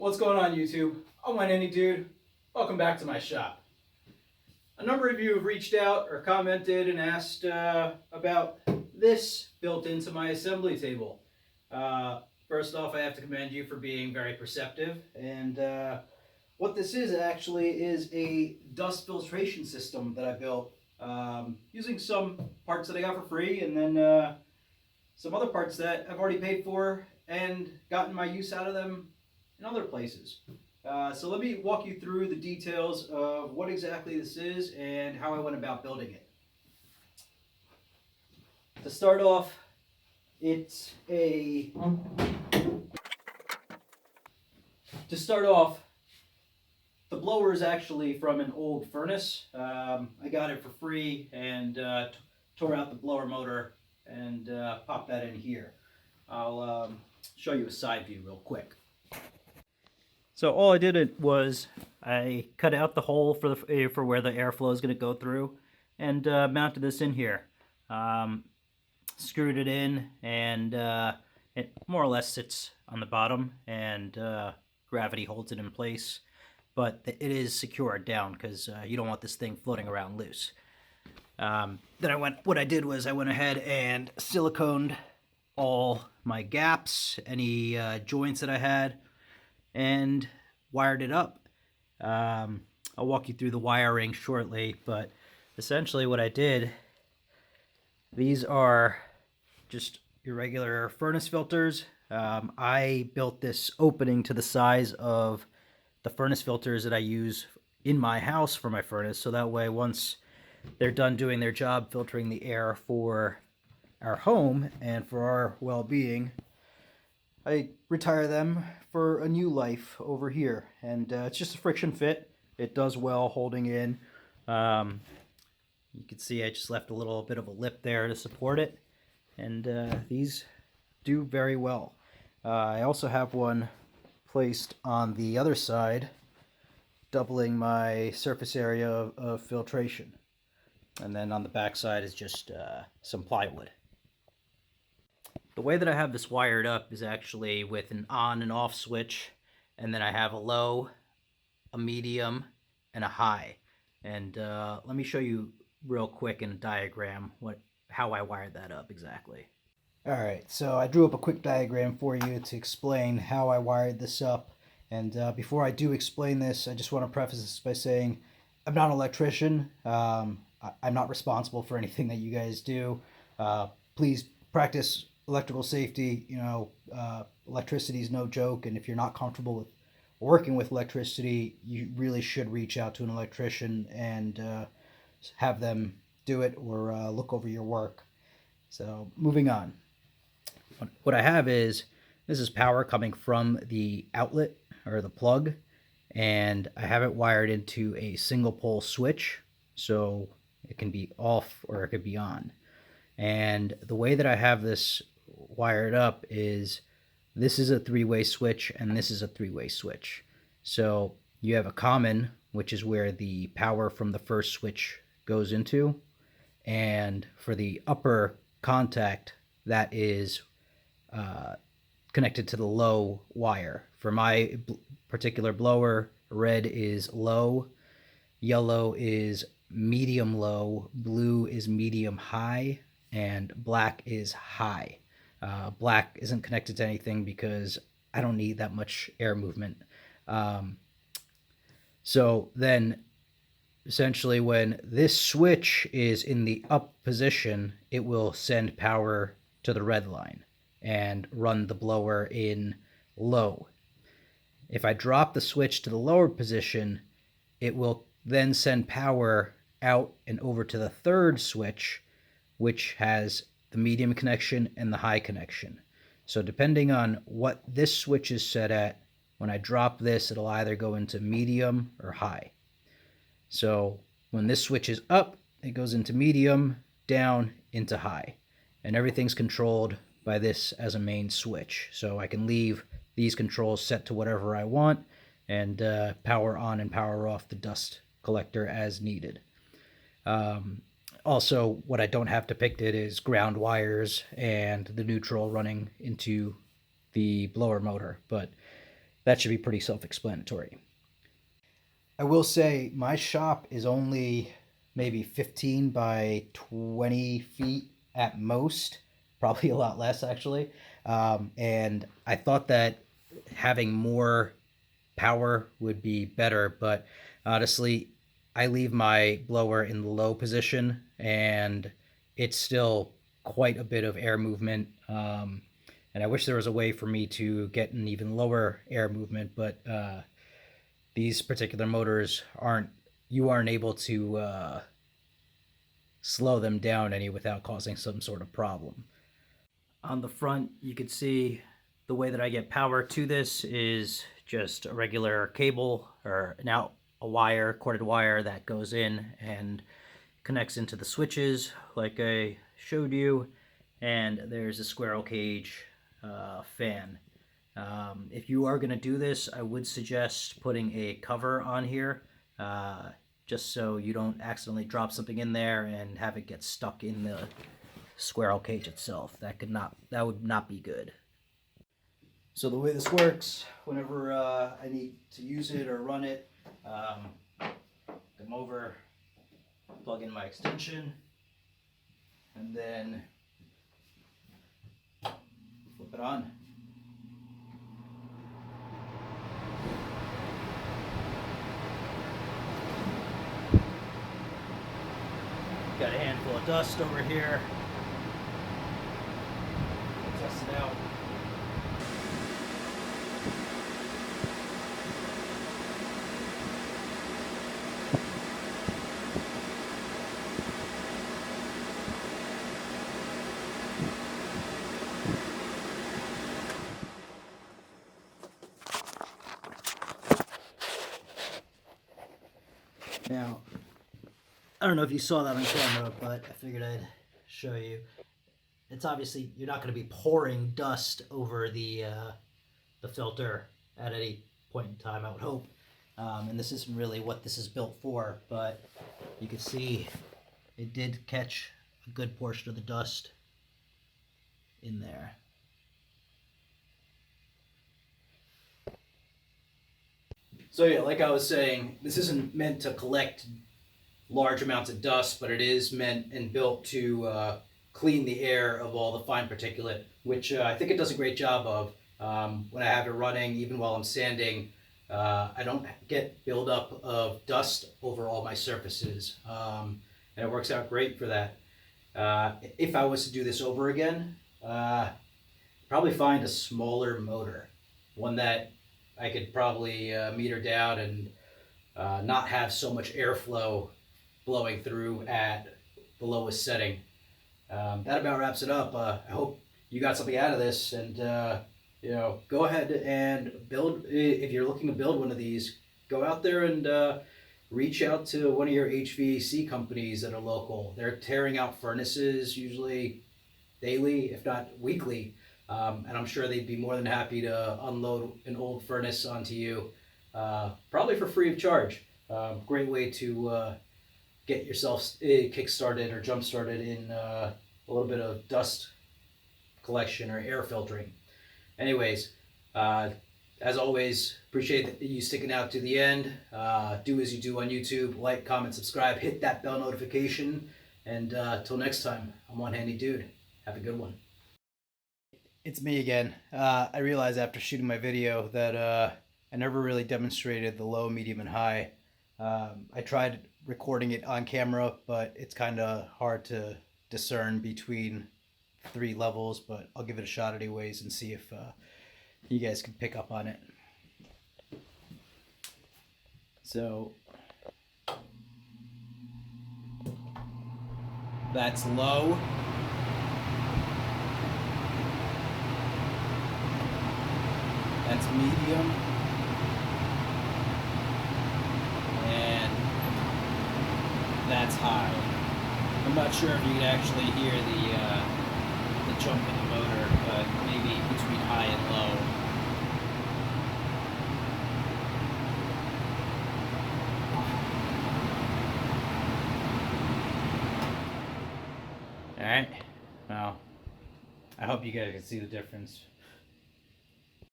What's going on, YouTube? I'm One Any Dude. Welcome back to my shop. A number of you have reached out or commented and asked about this built into my assembly table. First off, I have to commend you for being very perceptive. And what this is actually is a dust filtration system that I built using some parts that I got for free, and then some other parts that I've already paid for and gotten my use out of them in other places. So let me walk you through the details of what exactly this is and how I went about building it. To start off, it's a... To start off, the blower is actually from an old furnace. I got it for free and tore out the blower motor and popped that in here. I'll show you a side view real quick. So all I did was I cut out the hole for where the airflow is going to go through and mounted this in here. Screwed it in, and it more or less sits on the bottom, and gravity holds it in place. But it is secured down because you don't want this thing floating around loose. Then what I did was I went ahead and siliconed all my gaps, any joints that I had, and wired it up. I'll walk you through the wiring shortly, but essentially what I did, these are just your regular furnace filters. I built this opening to the size of the furnace filters that I use in my house for my furnace, so that way once they're done doing their job filtering the air for our home and for our well-being, I retire them for a new life over here. And it's just a friction fit. It does well holding in. You can see I just left a little bit of a lip there to support it. And these do very well. I also have one placed on the other side, doubling my surface area of filtration. And then on the back side is just some plywood. The way that I have this wired up is actually with an on and off switch, and then I have a low, a medium, and a high. And let me show you real quick in a diagram how I wired that up exactly. Alright, so I drew up a quick diagram for you to explain how I wired this up. And before I do explain this, I just want to preface this by saying I'm not an electrician. I'm not responsible for anything that you guys do. Please practice electrical safety. Electricity is no joke, and if you're not comfortable with working with electricity, you really should reach out to an electrician and have them do it or look over your work. So moving on. What I have is, this is power coming from the outlet or the plug, and I have it wired into a single pole switch, so it can be off or it could be on. And the way that I have this wired up is, this is a three-way switch and this is a three-way switch. So you have a common, which is where the power from the first switch goes into, and for the upper contact, that is connected to the low wire. For my particular blower, red is low, yellow is medium low, blue is medium high, and black is high. Black isn't connected to anything because I don't need that much air movement. So then essentially when this switch is in the up position, it will send power to the red line and run the blower in low. If I drop the switch to the lower position, it will then send power out and over to the third switch, which has the medium connection and the high connection. So depending on what this switch is set at, when I drop this, it'll either go into medium or high. So when this switch is up, it goes into medium, down into high. And everything's controlled by this as a main switch. So I can leave these controls set to whatever I want and power on and power off the dust collector as needed. Also, what I don't have depicted is ground wires and the neutral running into the blower motor. But that should be pretty self-explanatory. I will say my shop is only maybe 15 by 20 feet at most, probably a lot less actually. And I thought that having more power would be better, but honestly, I leave my blower in the low position and it's still quite a bit of air movement. And I wish there was a way for me to get an even lower air movement, but these particular motors you aren't able to slow them down any without causing some sort of problem. On the front, you can see the way that I get power to this is just a regular cable or a wire, corded wire that goes in and connects into the switches like I showed you, and there's a squirrel cage fan. If you are going to do this, I would suggest putting a cover on here, just so you don't accidentally drop something in there and have it get stuck in the squirrel cage itself. That would not be good. So the way this works, whenever I need to use it or run it, come over, plug in my extension, and then flip it on. Got a handful of dust over here. Test it out. Now, I don't know if you saw that on camera, but I figured I'd show you. It's obviously, you're not going to be pouring dust over the filter at any point in time, I would hope. And this isn't really what this is built for, but you can see it did catch a good portion of the dust in there. So yeah, like I was saying, this isn't meant to collect large amounts of dust, but it is meant and built to clean the air of all the fine particulate, which I think it does a great job of. When I have it running, even while I'm sanding, I don't get buildup of dust over all my surfaces, and it works out great for that. If I was to do this over again, probably find a smaller motor, one that I could probably meter down and not have so much airflow blowing through at the lowest setting. That about wraps it up. I hope you got something out of this, and go ahead and build. If you're looking to build one of these, go out there and reach out to one of your HVAC companies that are local. They're tearing out furnaces usually daily, if not weekly, and I'm sure they'd be more than happy to unload an old furnace onto you, probably for free of charge. Great way to get yourself kick-started or jump-started in a little bit of dust collection or air filtering. Anyways, as always, appreciate you sticking out to the end. Do as you do on YouTube, like, comment, subscribe, hit that bell notification, and till next time, I'm One Handy Dude. Have a good one. It's me again. I realized after shooting my video that I never really demonstrated the low, medium, and high. I tried recording it on camera, but it's kind of hard to discern between 3 levels, but I'll give it a shot anyways and see if you guys can pick up on it. So that's low. That's medium. And that's high. I'm not sure if you can actually hear the jump in the motor, but maybe between high and low. Alright, well, I hope you guys can see the difference.